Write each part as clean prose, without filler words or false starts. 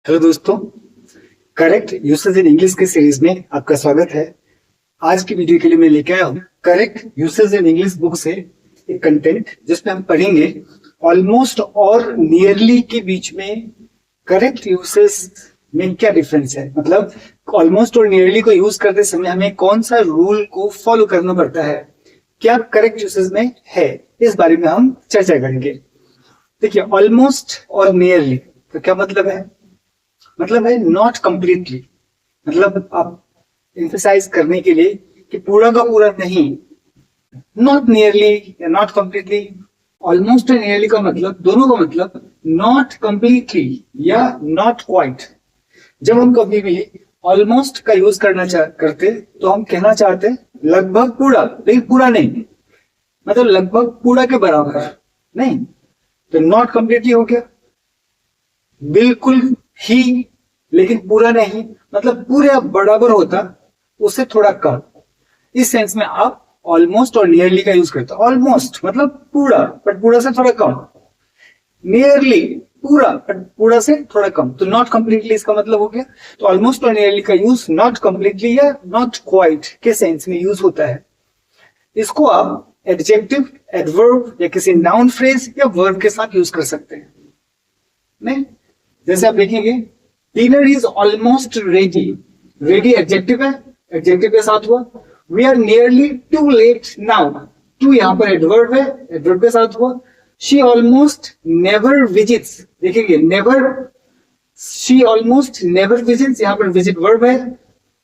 Hello दोस्तों, correct usage in English के series में आपका स्वागत है। आज की वीडियो के लिए मैं लेके आया हूँ correct usage in English book से एक कंटेंट जिसमें हम पढ़ेंगे ऑलमोस्ट और नियरली के बीच में करेक्ट यूसेज में क्या डिफरेंस है। मतलब ऑलमोस्ट और नियरली को यूज करते समय हमें कौन सा रूल को फॉलो करना पड़ता है, क्या करेक्ट यूसेज में है, इस बारे में हम चर्चा करेंगे। देखिए, ऑलमोस्ट और नियरली तो क्या मतलब है नॉट कंप्लीटली। मतलब आप एम्फसाइज करने के लिए कि पूरा का पूरा नहीं, नॉट नियरली या not completely. Almost and nearly का मतलब, दोनों का मतलब नॉट कंप्लीटली या नॉट क्वाइट। जब हम कभी भी ऑलमोस्ट का यूज करते तो हम कहना चाहते लगभग पूरा, लेकिन पूरा नहीं, मतलब लगभग पूरा के बराबर नहीं। तो नॉट कंप्लीटली हो गया, बिल्कुल ही लेकिन पूरा नहीं, मतलब पूरे बराबर होता उससे थोड़ा कम। इस सेंस में आप ऑलमोस्ट और नियरली का यूज करते हो। ऑलमोस्ट मतलब पूरा, बट पूरा से थोड़ा कम। नियरली पूरा, बट पूरा से थोड़ा कम। तो नॉट कंप्लीटली इसका मतलब हो गया। तो ऑलमोस्ट और नियरली का यूज नॉट कंप्लीटली या नॉट क्वाइट के सेंस में यूज होता है। इसको आप एडजेक्टिव, एडवर्ब या किसी नाउन फ्रेज या वर्ब के साथ यूज कर सकते हैं। नहीं, जैसे आप देखेंगे dinner is almost ready. Ready adjective है, एडजेक्टिव के साथ हुआ। We are nearly too late now, too यहां पर एडवर्ब है, एडवर्ब के साथ हुआ। शी ऑलमोस्ट नेवर विजिट्स, देखिए never, she almost never visits, यहां पर विजिट वर्ब है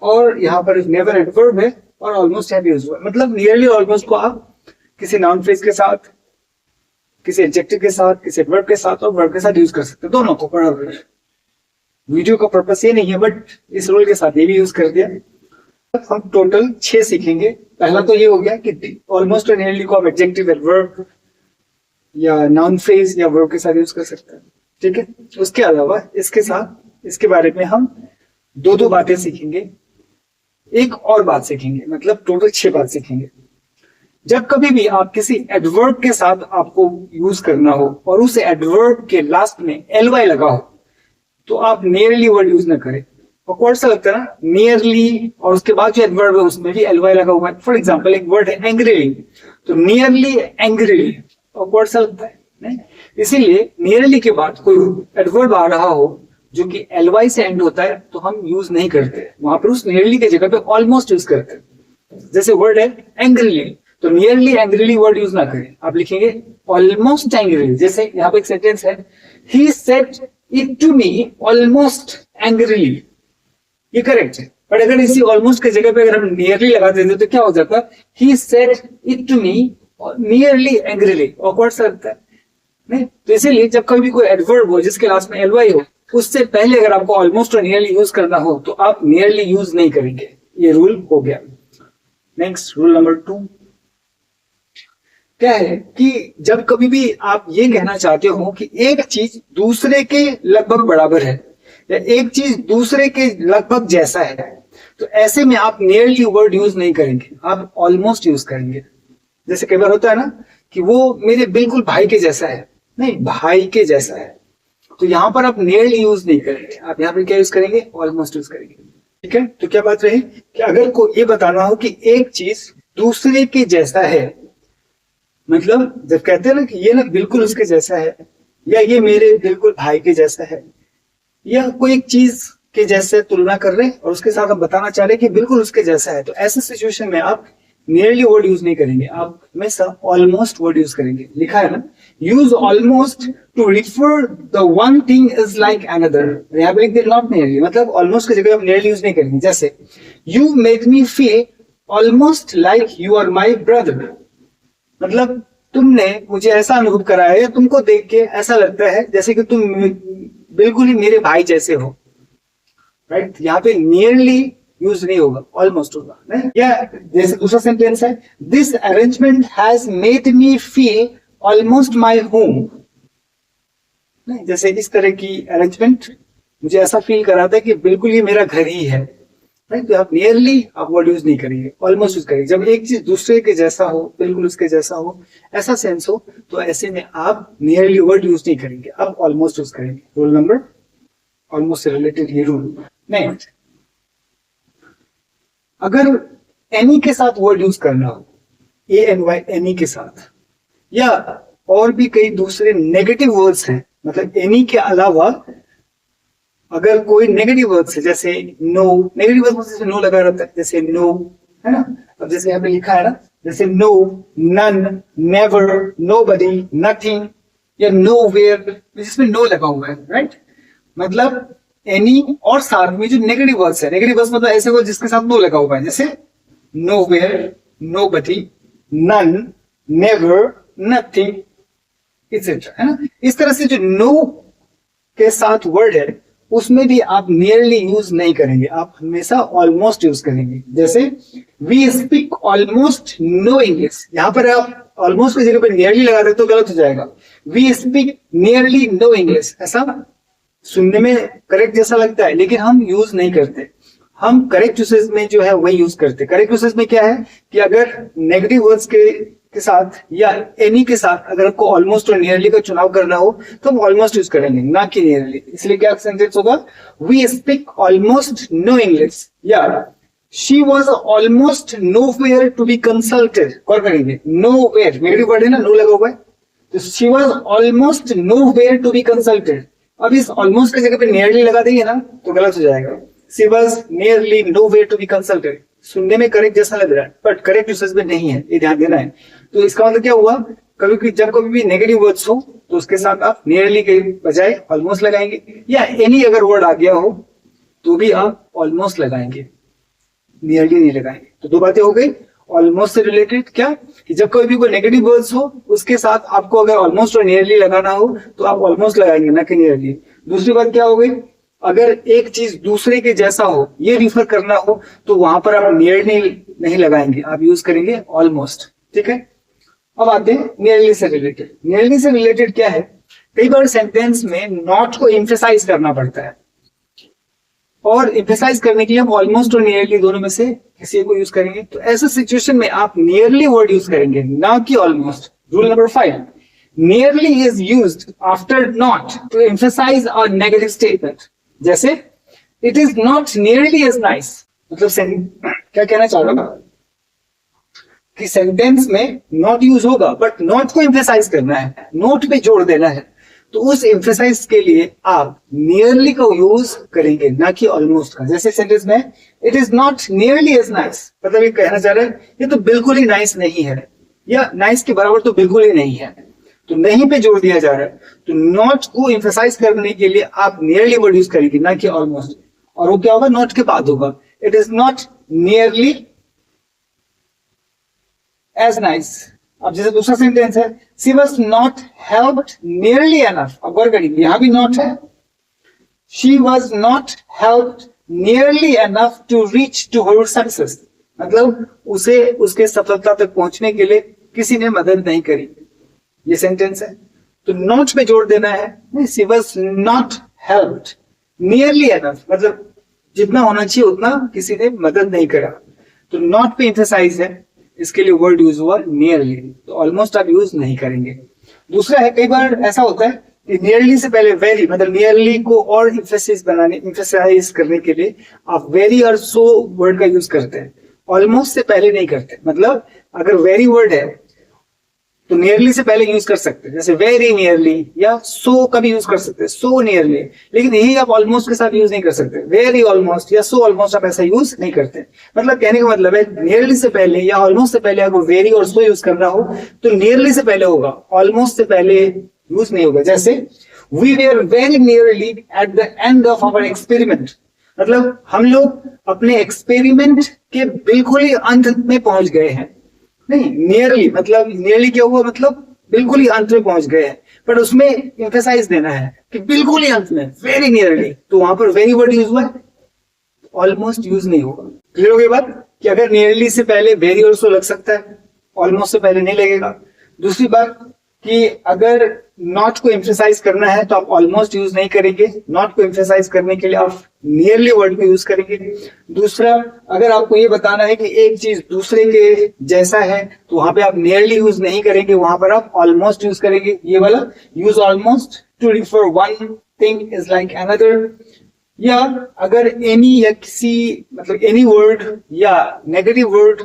और यहां पर नेवर एडवर्ब है और ऑलमोस्ट है यूज हुआ। मतलब नियरली ऑलमोस्ट को आप किसी नाउन फ्रेज के साथ, किसी एडजेक्टिव के साथ, किसी एडवर्ब के साथ और वर्ब के साथ यूज कर सकते हैं, दोनों को बराबर। वीडियो का पर्पस ये नहीं है, बट इस रूल के साथ ये भी यूज कर दिया। हम टोटल 6 सीखेंगे। पहला तो ये हो गया कि ऑलमोस्ट और नियरली को आप एडजेक्टिव, एडवर्ब या नाउन फ्रेज या वर्ब के साथ यूज कर सकते हैं। ठीक है, उसके अलावा इसके साथ, इसके बारे में हम दो बातें सीखेंगे, एक और बात सीखेंगे, मतलब टोटल 6 बात सीखेंगे। जब कभी भी आप किसी एडवर्ब के साथ आपको यूज करना हो और उस एडवर्ब के लास्ट में एलवाई लगा हो, तो आप नियरली वर्ड यूज ना करें। ऑकवर्ड सा लगता है ना, नियरली और उसके बाद जो एडवर्ब है उसमें भी एलवाई लगा हुआ है। फॉर एग्जांपल एक वर्ड है एंग्रीली, तो नियरली एंग्रीली, ऑकवर्ड सा लगता है नहीं। इसीलिए नियरली के बाद कोई एडवर्ब आ रहा हो जो कि एलवाई से एंड होता है तो हम यूज नहीं करते, वहां पर उस नियरली के जगह पे ऑलमोस्ट यूज करते हैं। जैसे वर्ड है एंग्रीली, तो नियरली एंग्रीली वर्ड यूज ना करें, आप लिखेंगे ऑलमोस्ट एंग्रीली। जैसे यहाँ पे एक सेंटेंस है, he said it to me almost angrily, ये करेक्ट है। बट अगर इसी ऑलमोस्ट के जगह पे अगर हम नियरली लगा देते तो क्या हो जाता, he said it to me nearly angrily, awkward सा लगता है नहीं। तो इसीलिए जब कभी कोई एडवर्ब हो जिसके लास्ट में एलवाई हो, उससे पहले अगर आपको ऑलमोस्ट और नियरली यूज करना हो तो आप नियरली यूज नहीं करेंगे। ये रूल हो गया। नेक्स्ट रूल नंबर 2 क्या है कि जब कभी भी आप ये कहना चाहते हो कि एक चीज दूसरे के लगभग बराबर है या एक चीज दूसरे के लगभग जैसा है, तो ऐसे में आप नियरली वर्ड यूज नहीं करेंगे, आप ऑलमोस्ट यूज करेंगे। जैसे कई बार होता है ना कि वो मेरे बिल्कुल भाई के जैसा है, नहीं भाई के जैसा है, तो यहां पर आप नियरली यूज नहीं करेंगे, आप यहाँ पर क्या यूज करेंगे, ऑलमोस्ट यूज करेंगे। ठीक है, तो क्या बात रही कि अगर को ये बताना हो कि एक चीज दूसरे के जैसा है, मतलब जब कहते हैं ना कि ये ना बिल्कुल उसके जैसा है या ये मेरे बिल्कुल भाई के जैसा है या कोई एक चीज के जैसे तुलना कर रहे हैं और उसके साथ हम बताना चाह रहे हैं कि बिल्कुल उसके जैसा है, तो ऐसे सिचुएशन में आप नियरली वर्ड यूज नहीं करेंगे, आप हमेशा ऑलमोस्ट वर्ड यूज करेंगे। लिखा है ना, use almost to refer the one thing is like another. यहाँ पे लिख दे नॉट नियरली, मतलब ऑलमोस्ट की जगह आप नियरली यूज नहीं करेंगे। जैसे you make me feel almost like you are my brother, मतलब तुमने मुझे ऐसा अनुभव कराया या तुमको देख के ऐसा लगता है जैसे कि तुम बिल्कुल ही मेरे भाई जैसे हो। राइट, यहाँ पे नियरली यूज नहीं होगा, ऑलमोस्ट होगा। या जैसे दूसरा सेंटेंस है, this arrangement has made me feel almost my home. जैसे इस तरह की अरेंजमेंट मुझे ऐसा फील कराता है कि बिल्कुल ये मेरा घर ही है। राइट, तो आप नियरली आप वर्ड यूज नहीं करेंगे, ऑलमोस्ट यूज करेंगे। जब एक चीज दूसरे के जैसा हो, बिल्कुल उसके जैसा हो, ऐसा सेंस हो, तो ऐसे में आप नियरली वर्ड यूज नहीं करेंगे, आप ऑलमोस्ट यूज करेंगे। रूल नंबर ऑलमोस्ट से रिलेटेड ये रूल नहीं। अगर एनी के साथ वर्ड यूज करना हो, ANY एनी के साथ, या और भी कई दूसरे नेगेटिव वर्ड्स हैं, मतलब एनी के अलावा अगर कोई नेगेटिव वर्ड्स है, जैसे नो, नेगेटिव वर्ड्स जैसे नो लगा रहता है, जैसे नो, है ना। अब जैसे यहाँ पे लिखा है ना, जैसे no, none, never, nobody, nothing, या नोवेयर, जिसमें नो लगा हुआ है, राइट। मतलब एनी और साथ में जो नेगेटिव वर्ड्स है, नेगेटिव वर्ड्स मतलब ऐसे वर्ड जिसके साथ नो लगा हुआ है, जैसे nowhere, nobody, none, never, nothing, etcetera, है ना। इस तरह से जो नो के साथ वर्ड है उसमें भी आप नियरली यूज नहीं करेंगे, आप हमेशा ऑलमोस्ट यूज करेंगे। जैसे we speak almost no English, यहां पर आप ऑलमोस्ट की जगह पर नियरली लगा देते तो गलत हो जाएगा। We speak nearly no English, ऐसा सुनने में करेक्ट जैसा लगता है लेकिन हम यूज नहीं करते। हम करेक्ट यूसेज में जो है वही यूज करते। करेक्ट यूसेज में क्या है कि अगर नेगेटिव वर्ड्स के साथ या एनी के साथ अगर आपको ऑलमोस्ट और नियरली का चुनाव करना हो तो हम ऑलमोस्ट यूज करेंगे, ना कि नियरली। इसलिए क्या सेंटेंस होगा, we speak almost no English, या she was almost nowhere to be consulted. कौन करेंगे, नोवेयर, नेगेटिव वर्ड है ना, नो लगा हुआ है, तो she was almost nowhere to be consulted. अब इस ऑलमोस्ट की जगह पे नियरली लगा देंगे ना तो गलत हो जाएगा। She was nearly nowhere to be consulted, सुनने में करेक्ट जैसा लग रहा है बट करेक्ट यूसेज में नहीं है, ये ध्यान देना है। तो इसका मतलब क्या हुआ, जब कभी भी नेगेटिव वर्ड्स हो तो उसके साथ आप नियरली के बजाय ऑलमोस्ट लगाएंगे, या एनी अगर वर्ड आ गया हो तो भी आप ऑलमोस्ट लगाएंगे, नियरली नहीं लगाएंगे। तो दो बातें हो गई ऑलमोस्ट से रिलेटेड, क्या कि जब कभी भी कोई नेगेटिव वर्ड्स हो उसके साथ आपको अगर ऑलमोस्ट और नियरली लगाना हो तो आप ऑलमोस्ट लगाएंगे, ना कि नियरली। दूसरी बात क्या हो गई, अगर एक चीज दूसरे के जैसा हो, ये रिफर करना हो तो वहां पर आप नियरली नहीं लगाएंगे, आप यूज करेंगे ऑलमोस्ट। ठीक है, अब आते हैं नियरली से रिलेटेड। नियरली से रिलेटेड क्या है, कई बार सेंटेंस में नॉट को एम्फेसाइज करना पड़ता है, और एम्फेसाइज करने के लिए हम ऑलमोस्ट और नियरली दोनों में से किसी एक को यूज करेंगे। तो ऐसे सिचुएशन में आप नियरली वर्ड यूज करेंगे, ना कि almost. Rule number 5, nearly is used after not to emphasize a negative statement. जैसे it is not nearly as nice, मतलब क्या कहना चाह रहा हूं कि सेंटेंस में नॉट यूज होगा बट नॉट को एम्फेसाइज करना है, नोट पे जोड़ देना है, तो उस एम्फेसाइज के लिए आप नियरली का यूज करेंगे, ना कि ऑलमोस्ट का। जैसे सेंटेंस में it is not nearly as nice, मतलब ये कहना चाह रहा है ये तो बिल्कुल ही नाइस नहीं है, या नाइस के बराबर तो बिल्कुल ही नहीं है, तो नहीं पे जोड़ दिया जा रहा है। तो नॉट को एम्फेसाइज करने के लिए आप नियरली वर्ड यूज करेंगे, ना कि ऑलमोस्ट। और वो क्या होगा, नॉट के बाद होगा, it is not nearly as nice. अब जैसे दूसरा सेंटेंस है, she was not helped nearly enough, अब गौर करेंगे यहां भी नॉट है, she was not helped nearly enough to reach to her success, मतलब उसे उसके सफलता तक पहुंचने के लिए किसी ने मदद नहीं करी, ये सेंटेंस है। तो नॉट पे जोड़ देना है, she was not helped nearly enough, मतलब जितना होना चाहिए उतना किसी ने मदद नहीं करा, तो नॉट पे एम्फेसाइज है, इसके लिए वर्ड यूज हुआ नियरली, तो ऑलमोस्ट आप यूज नहीं करेंगे। दूसरा है, कई बार ऐसा होता है कि नियरली से पहले वेरी, मतलब नियरली को और एम्फेसाइज करने के लिए आप वेरी और सो वर्ड का यूज करते हैं, ऑलमोस्ट से पहले नहीं करते। मतलब अगर वेरी वर्ड है तो नियरली से पहले यूज कर सकते हैं, जैसे वेरी नियरली, या सो का भी यूज कर सकते हैं, सो नियरली, लेकिन यही आप ऑलमोस्ट के साथ यूज नहीं कर सकते। वेरी ऑलमोस्ट या सो ऑलमोस्ट आप ऐसा यूज नहीं करते। मतलब कहने का मतलब है नियरली से पहले या ऑलमोस्ट से पहले अगर वेरी और सो यूज करना हो तो नियरली से पहले होगा, ऑलमोस्ट से पहले यूज नहीं होगा। जैसे we were very nearly at the end of our experiment, मतलब हम लोग अपने एक्सपेरिमेंट के बिल्कुल ही अंत में पहुंच गए हैं। नहीं, नियरली मतलब नियरली क्या हुआ, मतलब बिल्कुल ही अंत में पहुंच गए हैं, पर उसमें एम्फेसाइज देना है कि बिल्कुल ही अंत में, वेरी नियरली, तो वहां पर वेरी वर्ड यूज हुआ, ऑलमोस्ट यूज नहीं होगा। क्लियर हो गई बात कि अगर नियरली से पहले वेरी और सो लग सकता है, ऑलमोस्ट से पहले नहीं लगेगा। दूसरी बात कि अगर नॉट को एम्फेसाइज करना है तो आप ऑलमोस्ट यूज नहीं करेंगे, नॉट को एम्फेसाइज करने के लिए आप नियरली वर्ड को यूज करेंगे। दूसरा, अगर आपको ये बताना है कि एक चीज दूसरे के जैसा है तो वहां पे आप नियरली यूज नहीं करेंगे, वहां पर आप ऑलमोस्ट यूज करेंगे। ये वाला use almost to refer one thing is like another. या अगर एनी या किसी मतलब एनी वर्ड या नेगेटिव वर्ड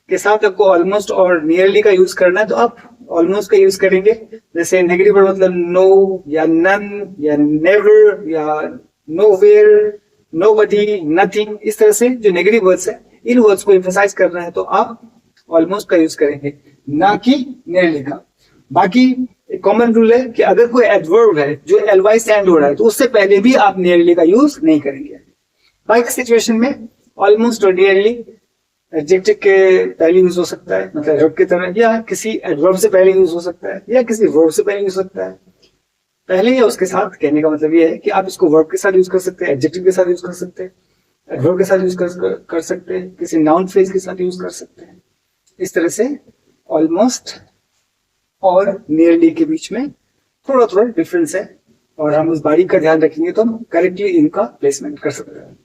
के साथ आपको ऑलमोस्ट और नियरली का यूज करना है तो आप ऑलमोस्ट का यूज करेंगे। जैसे नेगेटिव वर्ड मतलब नो या नन या नेवर या नोवेयर, नोबडी, नथिंग, इस तरह से जो नेगेटिव वर्ड्स है इन वर्ड्स को एम्फसाइज करना है तो आप ऑलमोस्ट का यूज करेंगे, ना कि नियरली का। बाकी एक कॉमन रूल है कि अगर कोई एडवर्ब है जो एलवाई से एंड हो रहा है तो उससे पहले भी आप नियरली का यूज नहीं करेंगे। बाकी सिचुएशन में ऑलमोस्ट और नियरली एडजेक्टिव के पहले यूज हो सकता है, मतलब एडवर्ब की तरह, या किसी एडवर्ब से पहले यूज हो सकता है, या किसी वर्ब से पहले यूज हो सकता है। पहले या उसके साथ कहने का मतलब ये है कि आप इसको वर्ब के साथ यूज कर सकते हैं, एडजेक्टिव के साथ यूज कर सकते हैं, एडवर्ब के साथ यूज कर सकते हैं, किसी नाउन फ्रेज के साथ यूज कर सकते हैं। इस तरह से ऑलमोस्ट और नियरली के बीच में थोड़ा थोड़ा डिफरेंस है और हम उस बारीक का ध्यान रखेंगे तो हम करेक्टली इनका प्लेसमेंट कर सकते हैं।